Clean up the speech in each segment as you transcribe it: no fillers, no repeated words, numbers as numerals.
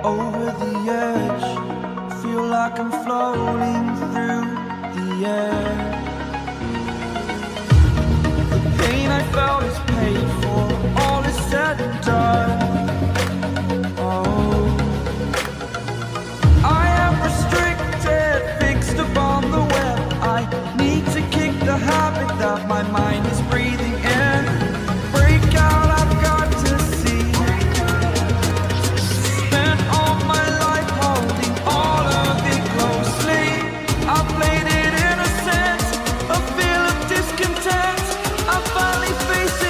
over the edge. Feel like I'm floating through the air. The pain I felt is paid for, all is said and done. Oh, I am restricted, fixed upon the web. I need to kick the habit that my mind is breathing in. Break out, I've got to see. Spent all my life holding all of it closely. I played it innocent, a feel of discontent. I finally face it.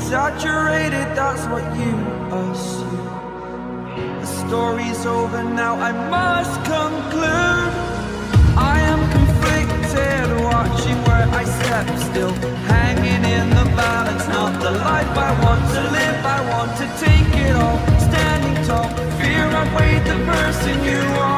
exaggerated, that's what you assume. The story's over now, I must conclude. I am conflicted, watching where I step still, hanging in the balance. Not the life I want to live, I want to take it all. Standing tall, fear I weighed the person you are.